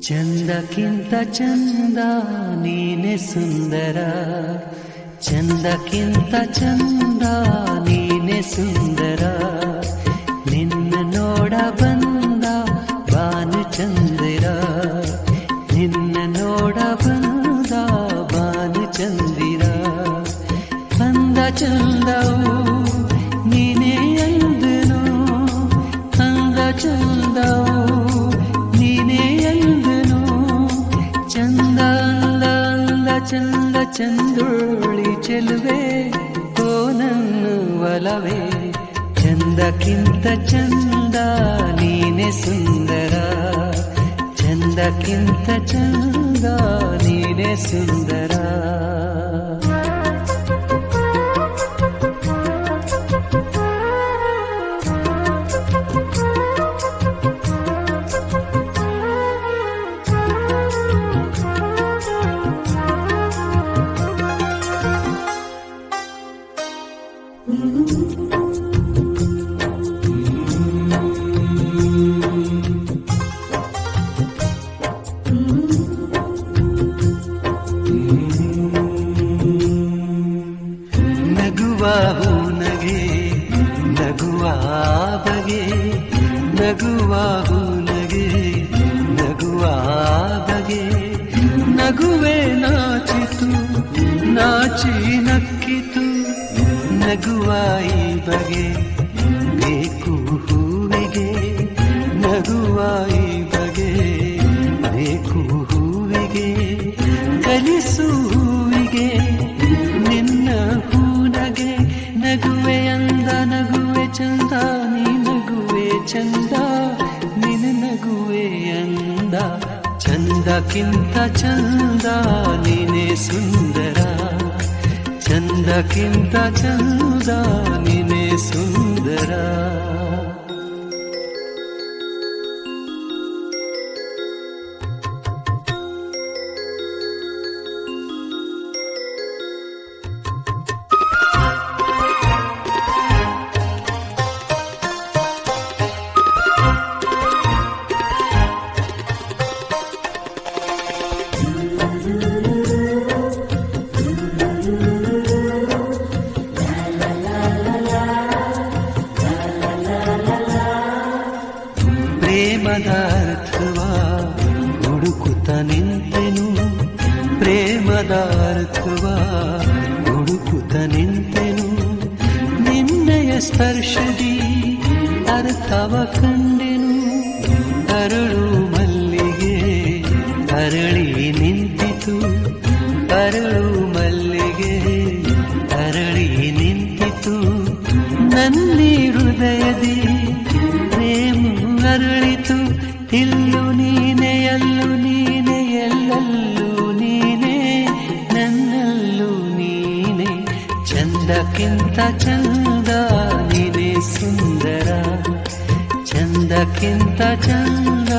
ಚಂದಕ್ಕಿಂತ ಚಂದ ನೀನೆ ಸುಂದರ, ಚಂದಕ್ಕಿಂತ ಚಂದ ನೀನೆ ಸುಂದರ. ನಿನ್ನ ನೋಡ ಬಂದ ಬಾನು ಚಂದಿರ, ನಿನ್ನ ನೋಡ ಬಂದ ಬಾನು ಚಂದಿರ. ಅಂದ ಚಂದವು ನೀನೇ ಅಂದನು, ಅಂದ ಚಂದವು ನೀನೇ ಅಂದನು. ಚಂದ ಅಂದ ಅಂದ ಚಂದ ಚಂದುಳ್ಳಿ ಚೆಲುವೆ ಓ ನನ್ನ ಒಲವೇ. ಚಂದಕ್ಕಿಂತ ಚಂದ ನೀನೆ ಸುಂದರ, ಚಂದಕ್ಕಿಂತ ಚಂದ ನೀನೆ ಸುಂದರ. ನಗುವ ಹೂನಗೆ ನಗುವ ಬಗೆ, ನಗುವ ಹೂನಗೆ ನಗುವ ಬಗೆ. ನಗುವೆ ನಾಚಿತು ನಾಚಿ ನಕ್ಕಿತು, ನಗುವ ಈ ಬಗೆ ಬೇಕು ಹೂವಿಗೆ. ನಗುವ ಈ ಬಗೆ ಬೇಕು ಹೂವಿಗೆ. ಕಲಿಸು ಹೂವಿಗೆ ನಿನ್ನ ಹೂನಗೆ. ನಗುವೆ ಅಂದ ನಗುವೆ ಚಂದ, ನೀ ನಗುವೆ ಚಂದ, ನಿನ್ನ ನಗುವೆ ಅಂದ. ಚಂದಕ್ಕಿಂತ ಚಂದ ನೀನೆ ಸುಂದರ, ಚಂದಕ್ಕಿಂತ ಚಂದ ನೀನೆ ಸುಂದರ. ಪ್ರೇಮದ ಅರ್ಥವ ಹುಡುಕುತ್ತ ನಿಂತೆನು, ಪ್ರೇಮದ ಅರ್ಥವ ಹುಡುಕುತ್ತ ನಿಂತೆನು. ನಿನ್ನೆಯ ಸ್ಪರ್ಶದಿ ಅರ್ಥವ ಕಂಡೆನು. ಅರಳು ಮಲ್ಲಿಗೆ ಅರಳಿ ನಿಂತಿತು, ಅರಳು ಮಲ್ಲಿಗೆ ಅರಳಿ ನಿಂತಿತು. ನನ್ನಿ ಹೃದಯದಿ ಪ್ರೇಮ ಅರಳಿತು. ಇಲ್ಲು ನೀನೆ ಅಲ್ಲು ನೀನೆ ಎಲ್ಲಲ್ಲೂ ನೀನೆ, ನನ್ನಲ್ಲೂ ನೀನೆ. ಚಂದಕ್ಕಿಂತ ಚಂದ ನೀನೆ ಸುಂದರ, ಚಂದಕ್ಕಿಂತ ಚಂದ